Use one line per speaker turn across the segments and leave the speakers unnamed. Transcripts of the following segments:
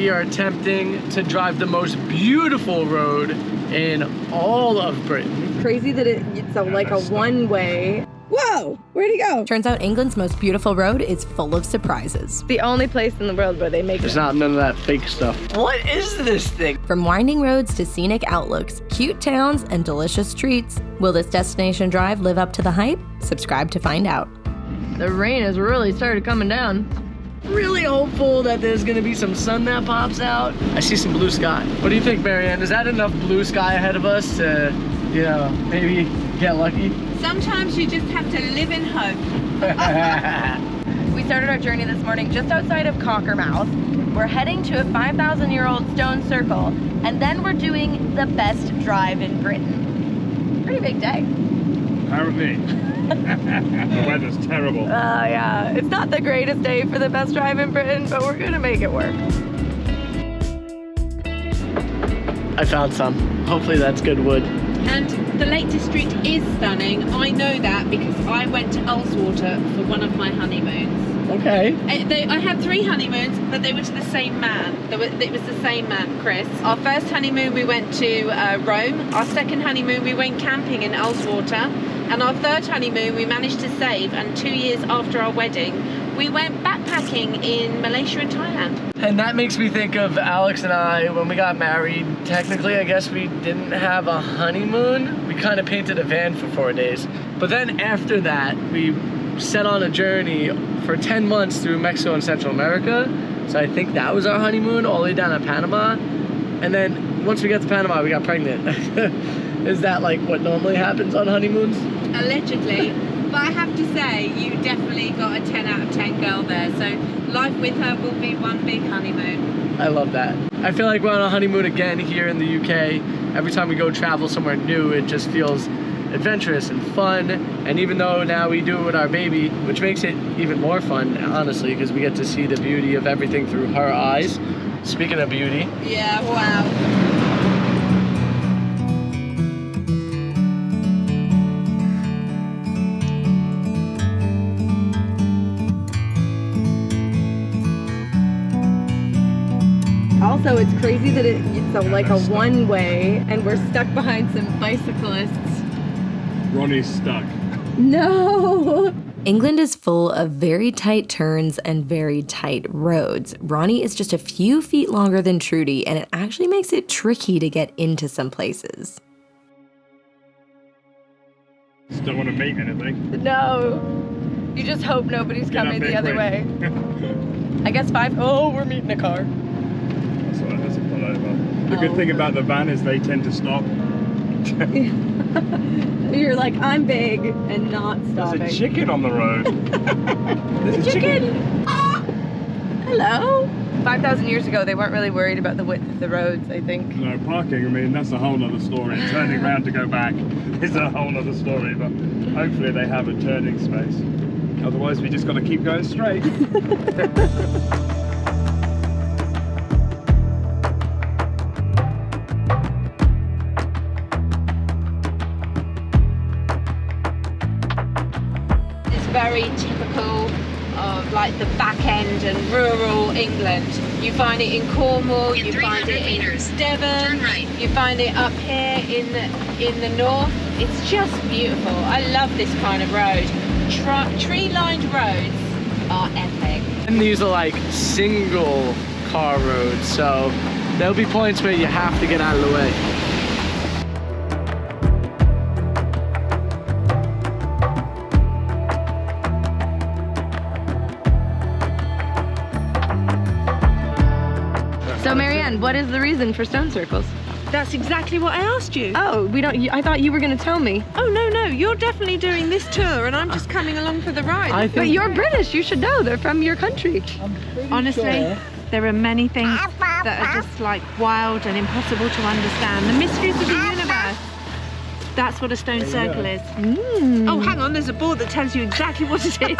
We are attempting to drive the most beautiful road in all of Britain.
Crazy that it's like a one-way. Whoa, where'd he go?
Turns out England's most beautiful road is full of surprises.
The only place in the world where they make
There's not none of that fake stuff. What is this thing?
From winding roads to scenic outlooks, cute towns, and delicious treats, will this destination drive live up to the hype? Subscribe to find out.
The rain has really started coming down.
Really hopeful that there's gonna be some sun that pops out. I see some blue sky. What do you think, Marianne? Is that enough blue sky ahead of us to, you know, maybe get lucky?
Sometimes you just have to live in hope.
We started our journey this morning just outside of Cockermouth. We're heading to a 5,000-year-old stone circle, and then we're doing the best drive in Britain. Pretty big day.
Apparently. The weather's terrible.
Yeah, it's not the greatest day for the best drive in Britain, but we're gonna make it work.
I found some. Hopefully that's good wood.
And the Lake District is stunning. I know that because I went to Ullswater for one of my honeymoons.
Okay.
I had 3 honeymoons, but they were to the same man. It was the same man, Chris. Our first honeymoon we went to Rome. Our second honeymoon we went camping in Ullswater. And our third honeymoon we managed to save, and 2 years after our wedding, we went backpacking in Malaysia and Thailand.
And that makes me think of Alex and I when we got married. Technically, I guess we didn't have a honeymoon. We kind of painted a van for 4 days. But then after that, we set on a journey for 10 months through Mexico and Central America. So I think that was our honeymoon, all the way down to Panama. And then once we got to Panama, we got pregnant. Is that like what normally happens on honeymoons?
Allegedly. But I have to say, you definitely got a 10 out of 10 girl there. So life with her will be one big honeymoon.
I love that. I feel like we're on a honeymoon again here in the UK. Every time we go travel somewhere new, it just feels adventurous and fun. And even though now we do it with our baby, which makes it even more fun, honestly, because we get to see the beauty of everything through her eyes. Speaking of beauty.
Yeah, wow.
Also, it's crazy that it's like a one-way, and we're stuck behind some bicyclists.
Ronnie's stuck.
No!
England is full of very tight turns and very tight roads. Ronnie is just a few feet longer than Trudy, and it actually makes it tricky to get into some places.
Just don't want to meet anything.
No. You just hope nobody's
Get
coming
up
the
there
other way. I guess 5. Oh, we're meeting a car.
That's all right, let's pull over. The good thing about the van is they tend to stop.
You're like, I'm big and not stopping.
There's a chicken on the road. There's a chicken.
Ah! Hello. 5,000 years ago, they weren't really worried about the width of the roads, I think.
No, parking, I mean, that's a whole other story. Turning around to go back is a whole other story, but hopefully they have a turning space. Otherwise, we just got to keep going straight.
Very typical of like the back end and rural England. You find it in Cornwall, you find it in Devon, you find it up here in the north. It's just beautiful. I love this kind of road. Tree-lined roads are epic.
And these are like single car roads, so there'll be points where you have to get out of the way.
So Marianne, what is the reason for stone circles?
That's exactly what I asked you.
Oh, I thought you were going to tell me.
Oh, no, you're definitely doing this tour and I'm just coming along for the ride.
But you're British, you should know. They're from your country.
Honestly, there are many things that are just like wild and impossible to understand. The mysteries of the universe. That's what a stone circle is. Oh, hang on, there's a board that tells you exactly what it is.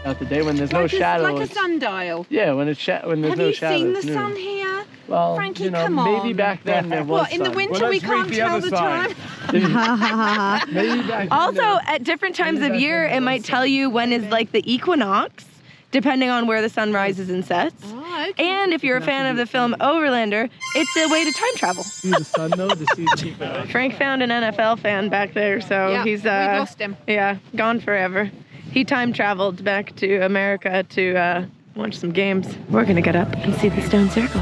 Out the day when there's no shadow.
Like a sundial.
Yeah, when there's no shadow.
Have you seen the sun here?
Well,
Frankie,
you know,
come on.
maybe back then there was
What, in the
sun.
winter
Well,
we
let's read
can't
the
tell
other
the
side.
time?
Maybe back
Also,
then,
at different times
Maybe
of
back
year,
then
it
there
might
was
tell you when is like the equinox, depending on where the sun rises and sets.
Oh, okay.
And if you're a fan of the film Overlander, it's a way to time travel.
see the sun though to see the equinox.
Frank found an NFL fan back there, so
Yeah,
he's
we've lost him.
Yeah, gone forever. He time traveled back to America to watch some games. We're gonna get up and see the stone circle.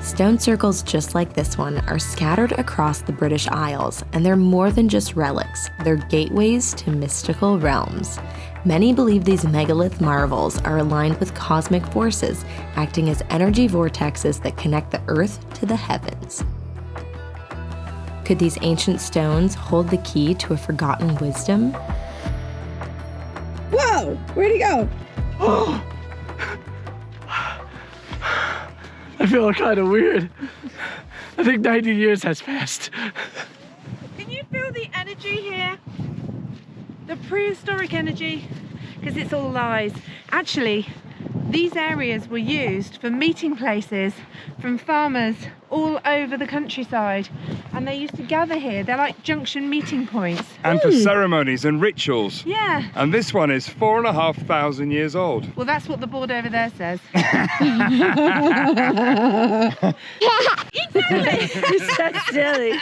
Stone circles just like this one are scattered across the British Isles, and they're more than just relics. They're gateways to mystical realms. Many believe these megalith marvels are aligned with cosmic forces, acting as energy vortexes that connect the earth to the heavens. Could these ancient stones hold the key to a forgotten wisdom?
Whoa! Where'd he go?
I feel kind of weird. I think 90 years has passed.
Can you feel the energy here? The prehistoric energy? Because it's all lies. Actually, these areas were used for meeting places from farmers all over the countryside. And they used to gather here. They're like junction meeting points.
And for ceremonies and rituals.
Yeah.
And this one is 4,500 years old.
Well, that's what the board over there says.
You're so silly.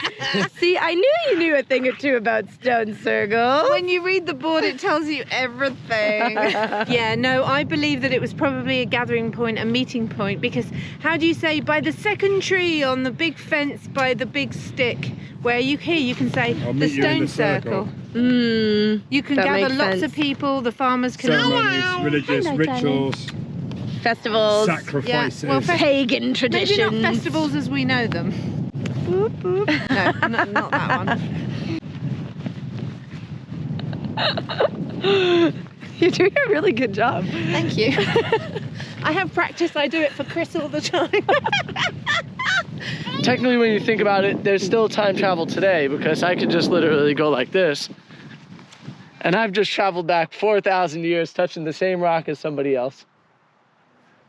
See, I knew you knew a thing or two about stone circles.
When you read the board, it tells you everything. Yeah, no, I believe that it was probably a gathering point, a meeting point, because how do you say, by the second tree on the big fence by the big stick, where you can say
I'll
the
meet you in
stone
the
circle.
Mm,
You can
That
gather
makes
lots
sense.
of people, the farmers can...
Ceremonies, religious rituals,
festivals,
sacrifices.
well,
pagan
Maybe
traditions.
not festivals as we know them. Boop, boop. No, not that one.
You're doing a really good job.
Thank you. I have practice, I do it for Chris all the time.
Technically, when you think about it, there's still time travel today because I could just literally go like this. And I've just traveled back 4,000 years touching the same rock as somebody else.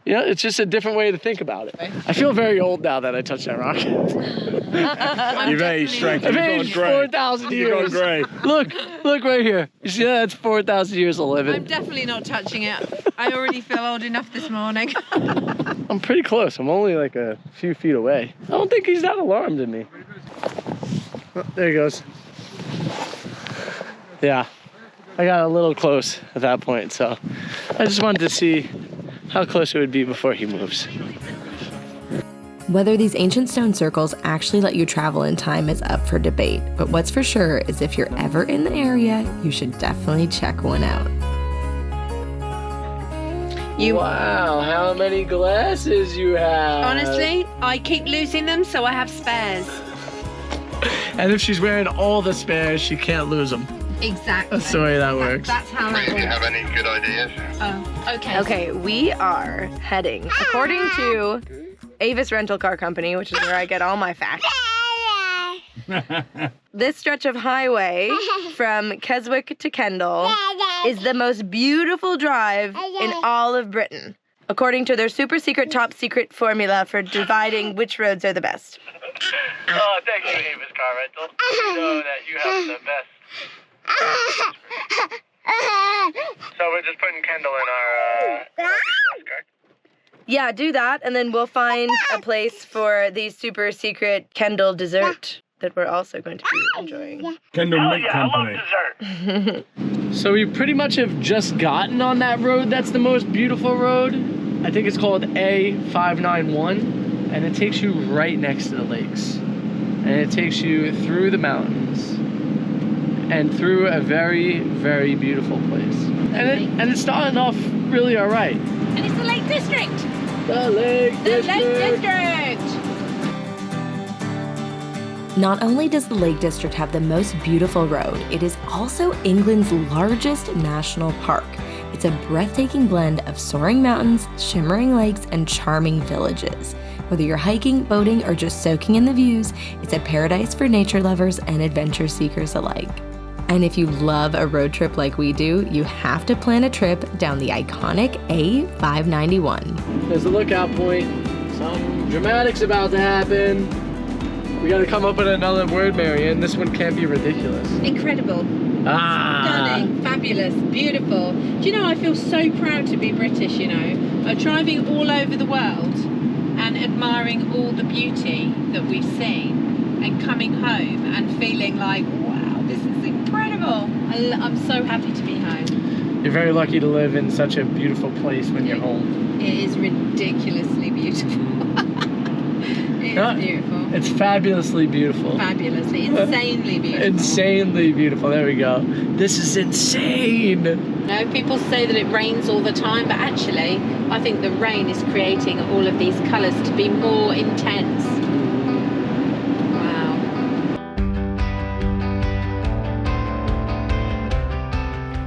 You know, it's just a different way to think about it. I feel very old now that I touched that rock.
You've aged, Frankie.
I've
You've gone
aged
grey.
4,000
You've gone
years.
grey.
Look right here. You see that? That's 4,000 years of living.
I'm definitely not touching it. I already feel old enough this morning.
I'm pretty close. I'm only like a few feet away. I don't think he's that alarmed at me. Oh, there he goes. Yeah, I got a little close at that point, so I just wanted to see how close it would be before he moves.
Whether these ancient stone circles actually let you travel in time is up for debate, but what's for sure is if you're ever in the area, you should definitely check one out.
Wow, how many glasses you have.
Honestly, I keep losing them, so I have spares.
And if she's wearing all the spares, she can't lose them.
Exactly.
That's the way that works.
That's how that
Do you
works.
have any good ideas?
Oh, okay.
Okay, we are heading, according to Avis Rental Car Company, which is where I get all my facts. This stretch of highway from Keswick to Kendall is the most beautiful drive in all of Britain, according to their super secret top secret formula for dividing which roads are the best.
Oh, thank you, Avis Car Rental. You know that you have the best. So we're just putting Kendall in our correct?
Yeah, do that, and then we'll find a place for the super secret Kendall dessert that we're also going to be enjoying.
Kendall Milk Company.
So we pretty much have just gotten on that road. That's the most beautiful road. I think it's called A591, and it takes you right next to the lakes. And it takes you through the mountains and through a very, very beautiful place. And it's starting off really all right.
And it's the Lake District.
The Lake
The
District.
Lake District.
Not only does the Lake District have the most beautiful road, it is also England's largest national park. It's a breathtaking blend of soaring mountains, shimmering lakes, and charming villages. Whether you're hiking, boating, or just soaking in the views, it's a paradise for nature lovers and adventure seekers alike. And if you love a road trip like we do, you have to plan a trip down the iconic A591.
There's a lookout point. Something dramatic's about to happen. We gotta come up with another word, Marianne. This one can't be ridiculous.
Incredible. Stunning, fabulous, beautiful. Do you know, I feel so proud to be British, you know. Driving all over the world and admiring all the beauty that we've seen and coming home and feeling like, wow, this is incredible. I'm so happy to be home.
You're very lucky to live in such a beautiful place when you're home.
It is ridiculously beautiful. It is beautiful.
It's fabulously beautiful.
Fabulously, insanely beautiful.
Insanely beautiful. There we go. This is insane.
You know, people say that it rains all the time, but actually, I think the rain is creating all of these colours to be more intense. Wow.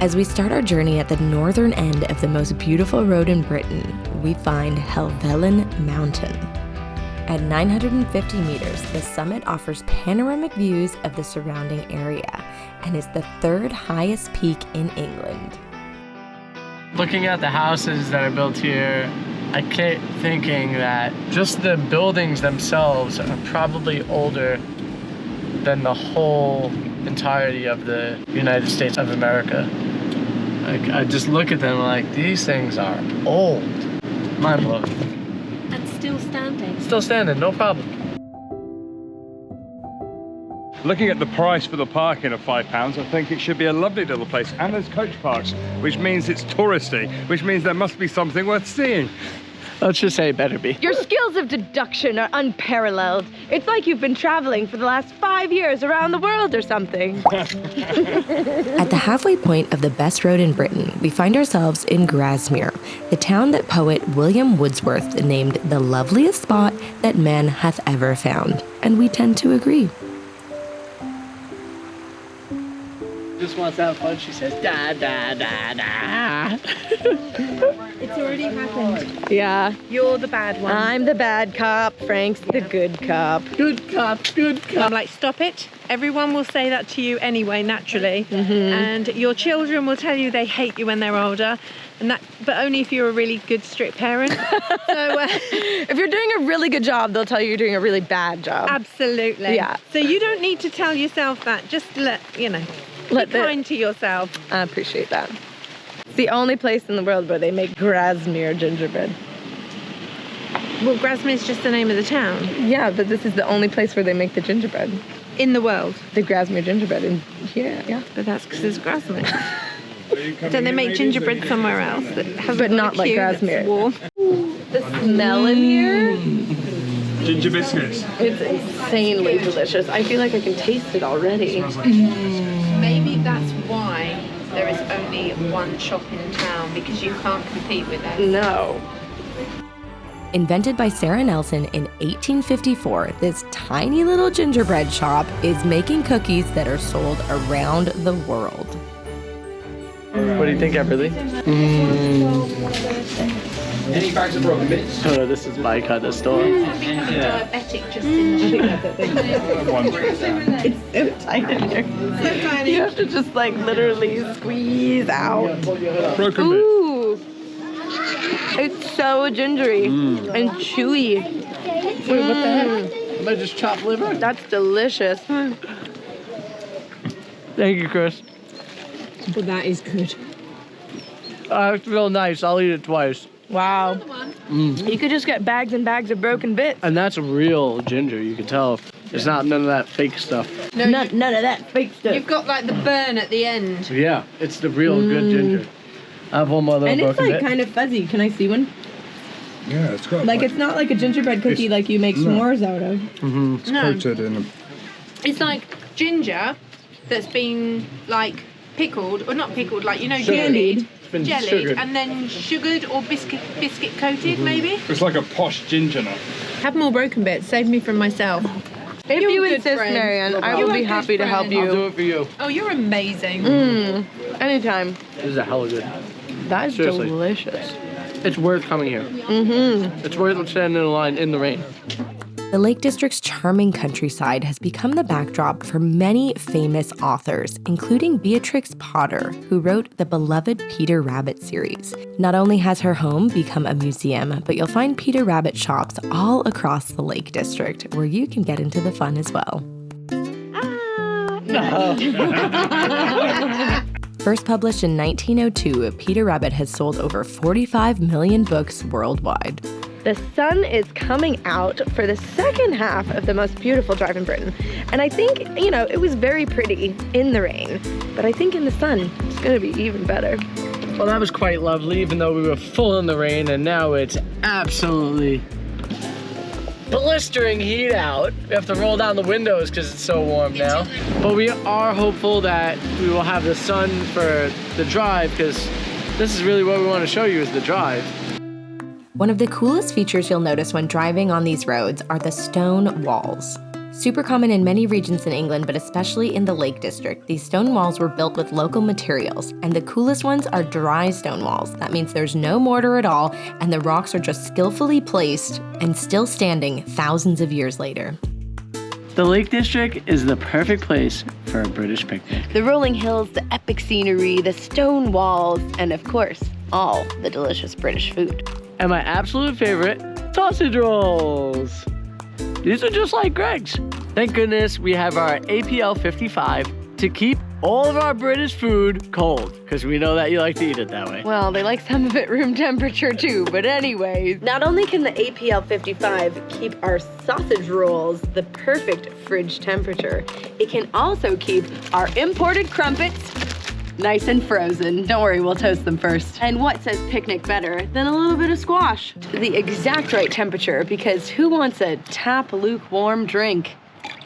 As we start our journey at the northern end of the most beautiful road in Britain, we find Helvellyn Mountain. At 950 meters, the summit offers panoramic views of the surrounding area and is the third highest peak in England.
Looking at the houses that are built here, I keep thinking that just the buildings themselves are probably older than the whole entirety of the United States of America. Like, I just look at them like, these things are old. Mind blowing.
And still standing.
Still standing, no problem.
Looking at the price for the parking of £5, I think it should be a lovely little place. And there's coach parks, which means it's touristy, which means there must be something worth seeing.
Let's just say it better be.
Your skills of deduction are unparalleled. It's like you've been traveling for the last 5 years around the world or something.
At the halfway point of the best road in Britain, we find ourselves in Grasmere, the town that poet William Wordsworth named the loveliest spot that man hath ever found. And we tend to agree.
Just wants to have fun, she says, da, da, da, da.
It's already happened.
Yeah,
You're the bad one.
I'm the bad cop, Frank's the good cop.
Good cop, good cop.
I'm like, stop it. Everyone will say that to you anyway, naturally. And your children will tell you they hate you when they're older. And that, but only if you're a really good, strict parent.
If you're doing a really good job, they'll tell you you're doing a really bad job.
Absolutely.
Yeah.
So you don't need to tell yourself that. Just be kind to yourself.
I appreciate that. It's the only place in the world where they make Grasmere gingerbread.
Well, Grasmere is just the name of the town.
Yeah, but this is the only place where they make the gingerbread.
In the world.
The Grasmere gingerbread in here, yeah.
But that's because it's Grasmere. Don't they make gingerbread somewhere else that has
But not like Grasmere.
Warm?
The smell in here,
Ginger biscuits.
it's insanely delicious. I feel like I can taste it already.
Maybe that's why there is only one shop in town, because you can't compete with us.
No.
Invented by Sarah Nelson in 1854, this tiny little gingerbread shop is making cookies that are sold around the world.
What do you think, Everly?
Any bags of broken bits?
Oh, this is Mike at the store.
Diabetic just in
It's so tight in here. You have to just like literally squeeze out.
Broken bits.
Ooh. It's so gingery and chewy.
Wait, what the heck? Am I just chopped liver?
That's delicious.
Thank you, Chris.
Well, that is good.
It's real nice. I'll eat it twice.
Wow. You could just get bags and bags of broken bits.
And that's real ginger. You can tell. It's not none of that fake stuff.
No,
None of that fake stuff.
you've got like the burn at the end.
Yeah, it's the real good ginger. I have one more little
And it's
broken
like
bit.
kind of fuzzy. Can I see one?
Yeah, it's got
Like it's not like a gingerbread cookie like you make s'mores out of.
No,
coated in a...
it's like ginger that's been like pickled, or not pickled, like, you know,
Jellied.
It's been
jellied,
sugared.
and then sugared or biscuit coated, maybe.
It's like a posh ginger nut.
Have more broken bits. Save me from myself.
If
You're
you
a good
insist,
friend.
Marianne, I
You're
will
a
be
good
happy to help
friend.
I'll do
you.
it for you.
Oh, you're amazing.
Anytime.
This is a hella good.
That is
Seriously.
delicious.
It's worth coming here. It's worth standing in a line in the rain.
The Lake District's charming countryside has become the backdrop for many famous authors, including Beatrix Potter, who wrote the beloved Peter Rabbit series. Not only has her home become a museum, but you'll find Peter Rabbit shops all across the Lake District, where you can get into the fun as well. First published in 1902, Peter Rabbit has sold over 45 million books worldwide.
The sun is coming out for the second half of the most beautiful drive in Britain. And I think, it was very pretty in the rain, but I think in the sun, it's gonna be even better.
Well, that was quite lovely, even though we were full in the rain, and now it's absolutely blistering heat out. We have to roll down the windows because it's so warm now. But we are hopeful that we will have the sun for the drive, because this is really what we want to show you is the drive.
One of the coolest features you'll notice when driving on these roads are the stone walls. Super common in many regions in England, but especially in the Lake District, these stone walls were built with local materials, and the coolest ones are dry stone walls. That means there's no mortar at all, and the rocks are just skillfully placed and still standing thousands of years later.
The Lake District is the perfect place for a British picnic.
The rolling hills, the epic scenery, the stone walls, and of course, all the delicious British food.
And my absolute favorite, sausage rolls. These are just like Greg's. Thank goodness we have our APL 55 to keep all of our British food cold, because we know that you like to eat it that way.
Well, they like some of it room temperature too, but anyways. Not only can the APL 55 keep our sausage rolls the perfect fridge temperature, it can also keep our imported crumpets nice and frozen. Don't worry, we'll toast them first. And what says picnic better than a little bit of squash? The exact right temperature, because who wants a tap lukewarm drink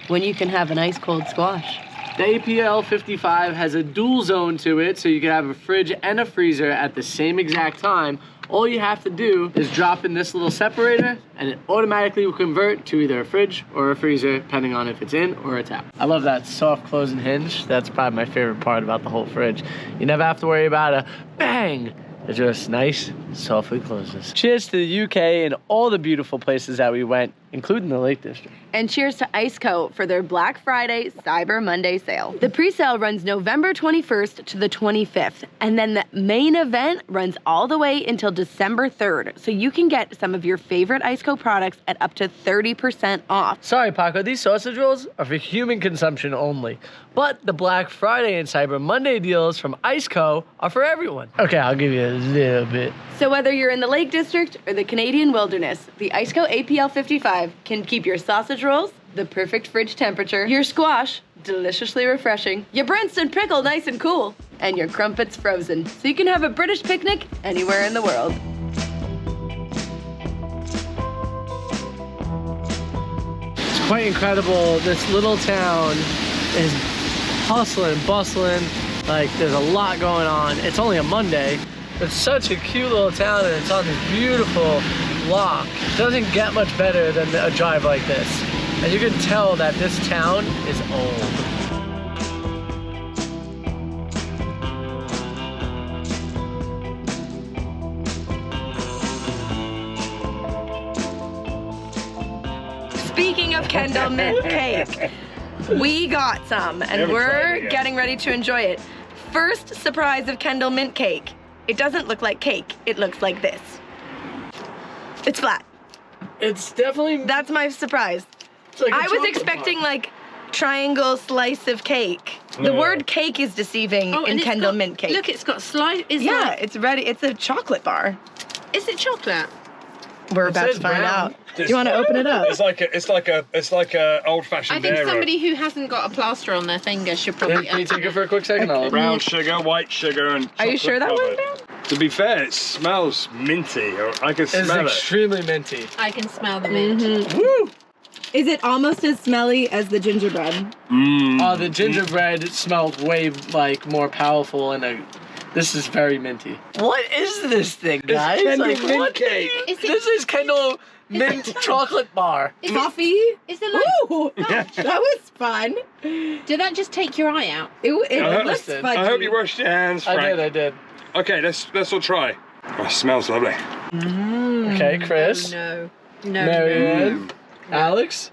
when you can have an ice cold squash?
The APL 55 has a dual zone to it, so you can have a fridge and a freezer at the same exact time. All you have to do is drop in this little separator, and it automatically will convert to either a fridge or a freezer, depending on if it's in or it's out. I love that soft closing hinge. That's probably my favorite part about the whole fridge. You never have to worry about a bang. It just nice, softly closes. Cheers to the UK and all the beautiful places that we went, including the Lake District.
And cheers to Iceco for their Black Friday, Cyber Monday sale. The pre-sale runs November 21st to the 25th, and then the main event runs all the way until December 3rd, so you can get some of your favorite Iceco products at up to 30% off.
Sorry, Paco, these sausage rolls are for human consumption only, but the Black Friday and Cyber Monday deals from Iceco are for everyone. Okay, I'll give you a little bit.
So whether you're in the Lake District or the Canadian wilderness, the Iceco APL 55 can keep your sausage rolls the perfect fridge temperature, your squash deliciously refreshing, your Branston pickle nice and cool, and your crumpets frozen, so you can have a British picnic anywhere in the world.
It's quite incredible. This little town is hustling, bustling, like there's a lot going on. It's only a Monday. It's such a cute little town, and it's on this beautiful lock. It doesn't get much better than a drive like this. And you can tell that this town is old.
Speaking of Kendall Mint cake, we got some, and we're getting ready to enjoy it. First surprise of Kendall Mint cake. It doesn't look like cake, it looks like this. It's flat.
It's definitely...
That's my surprise.
It's like a
I was
chocolate
expecting
bar.
like triangle slice of cake. The word cake is deceiving in Kendall Mint cake.
Look, it's got slice.
Yeah, it's ready. It's a chocolate bar.
Is it chocolate?
We're about
says
to find
brown.
out. Do you want to open it up?
It's like a old-fashioned
I think
Vera.
somebody who hasn't got a plaster on their finger should probably.
Can you take it for a quick second? I'll...
Brown sugar, white sugar, and
Are you sure that
chocolate
one?
covered. To be fair, it smells minty. I can
It's
smell it.
extremely minty.
I can smell the mint.
Woo!
Is it almost as smelly as the gingerbread?
Oh, the gingerbread smelled way like more powerful, and this is very minty. What is this thing, guys?
Kendall
Like,
Mint
what
cake.
This is Kendall Mint chocolate bar.
Coffee?
Is it like?
Ooh, that was fun.
Did that just take your eye out?
It
I
looks
hope-
fudgy.
I hope you washed your hands, Frank.
I did.
Okay, let's all try. Oh, it smells lovely.
Okay, Chris.
No.
Marianne. Alex?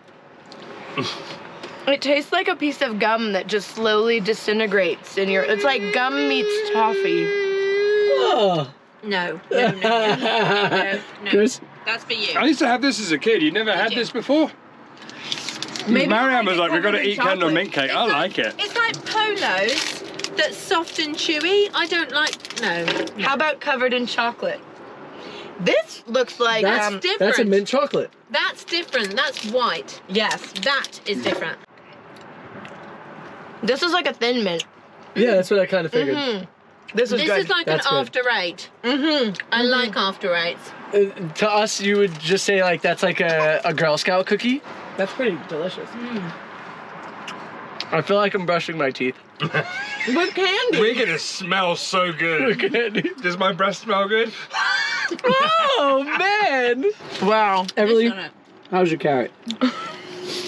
It tastes like a piece of gum that just slowly disintegrates in your. It's like gum meets toffee.
Oh.
No. No.
Chris?
That's for you.
I used to have this as a kid. You never had this before?
Maybe
Marianne was
it's
like, we've got to
covered in
eat Kendall
chocolate.
mint cake. I like it.
It's like Polos that's soft and chewy. I don't like. No.
How about covered in chocolate? This looks like
That's
different.
a mint chocolate.
That's different. That's white.
yes.
That is different.
This is like a thin mint.
Yeah, that's what I kind of figured.
This is
This
good.
is like
That's
an
good.
after eight. I like after eights.
To us, you would just say like that's like a Girl Scout cookie. That's pretty delicious. I feel like I'm brushing my teeth.
With candy.
We're going to smell so good. Does my breath smell good?
Oh man!
Wow.
Everly,
on it.
how's your carrot?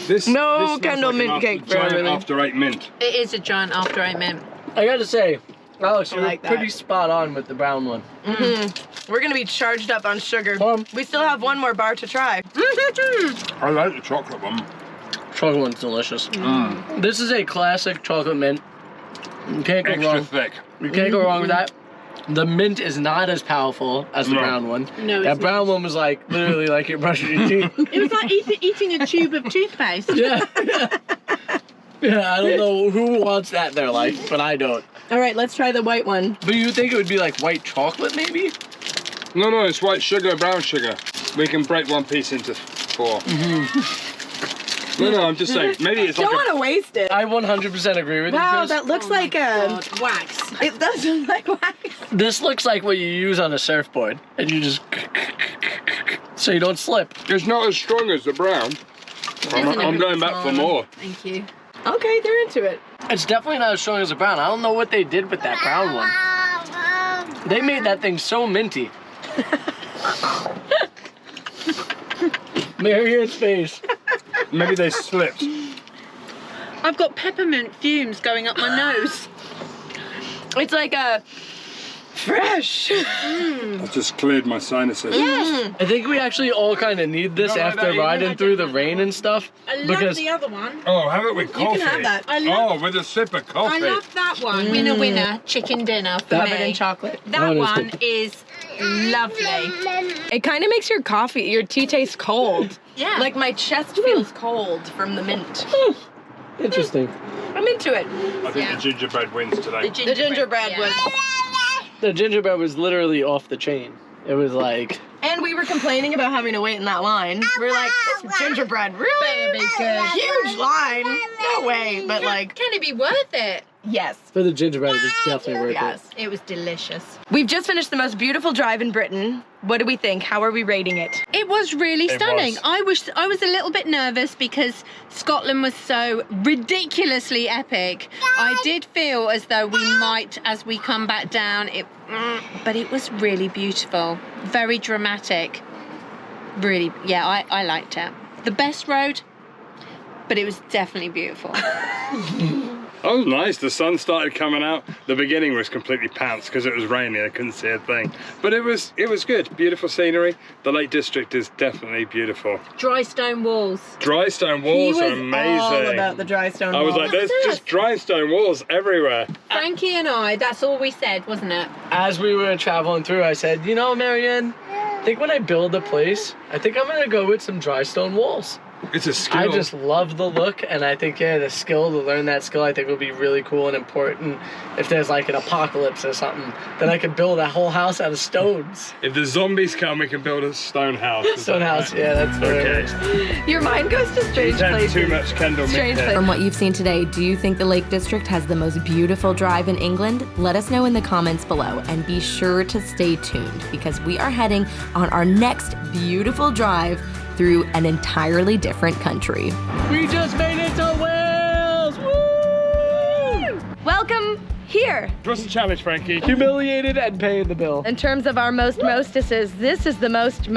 This
No
smells
Kendall
like an
mint cake for
giant
Everly.
after eight mint.
It is a giant after eight mint.
I gotta say, Alex, you were
like that.
pretty spot on with the brown one.
We're gonna be charged up on sugar.
Mom.
We still have one more bar to try.
I like the chocolate one.
Chocolate one's delicious. This is a classic chocolate mint. You can't go
Extra
wrong.
thick.
You can't go wrong with that. The mint is not as powerful as the
No.
brown one.
No,
That
it's
brown one was like literally like you're brushing your teeth.
It was like eating a tube of toothpaste.
Yeah. Yeah, I don't know who wants that in their life, but I don't.
All right, let's try the white one.
But you think it would be like white chocolate, maybe?
No, it's white sugar, brown sugar. We can break one piece into 4. No, I'm just saying. Maybe it's like
Don't want
a...
to waste it.
I 100% agree with you,
Wow,
Chris.
that looks like a.
God, wax.
It does look like wax.
This looks like what you use on a surfboard, and you just so you don't slip.
It's not as strong as the brown. I'm going back for more.
Thank you.
Okay, they're into it.
It's definitely not as strong as the brown. I don't know what they did with that brown one. They made that thing so minty. Marianne's face.
Maybe they slipped.
I've got peppermint fumes going up my nose.
It's like a fresh.
I just cleared my sinuses.
I think we actually all kind of need this
You don't like
after
that
riding
either?
through the rain and stuff.
I love
because
the other one.
Oh, have it with coffee.
can have that.
I love-
with a sip of coffee.
I love that one. Winner, chicken dinner for
That-
Covered
me.
in chocolate.
That
That is
one
good.
is lovely.
It kind of makes your tea taste cold.
Yeah.
Like my chest feels cold from the mint.
interesting.
I'm into it.
I think the gingerbread wins today.
The gingerbread
yeah.
was.
The gingerbread was literally off the chain. It was like
And we were complaining about having to wait in that line. We're like, this gingerbread, really?
Better be good.
Huge line. No way. But like,
Can it be worth it?
yes.
for the gingerbread, it was definitely worth
Yes.
It was delicious.
We've just finished the most beautiful drive in Britain. What do we think? How are we rating it?
It was really
It
stunning.
was.
I was a little bit nervous because Scotland was so ridiculously epic. I did feel as though we might, as we come back down, but it was really beautiful, very dramatic. Really, yeah, I liked it. The best road, but it was definitely beautiful.
That was nice. The sun started coming out. The beginning was completely pants because it was raining. I couldn't see a thing. But it was good. Beautiful scenery. The Lake District is definitely beautiful.
Dry stone walls.
Dry stone walls are amazing.
all about the dry stone
I was
walls.
like, there's just dry stone walls everywhere.
Frankie and I, that's all we said, wasn't it?
As we were traveling through, I said, you know, Marianne, I think when I build a place, I think I'm gonna go with some dry stone walls.
It's a skill.
I just love the look, and I think the skill to learn that skill, I think will be really cool and important. If there's like an apocalypse or something, then I could build a whole house out of stones.
If the zombies come, we can build a stone house. Is
Stone
that
house,
right?
yeah, that's what it
Okay.
is.
Your mind goes to strange
You've had
places.
too much Kendall
Strange
mint.
From what you've seen today, do you think the Lake District has the most beautiful drive in England? Let us know in the comments below, and be sure to stay tuned because we are heading on our next beautiful drive through an entirely different country.
We just made it to Wales! Woo!
Welcome here.
What's the challenge, Frankie?
Humiliated and paying the bill.
In terms of our mostesses, this is the most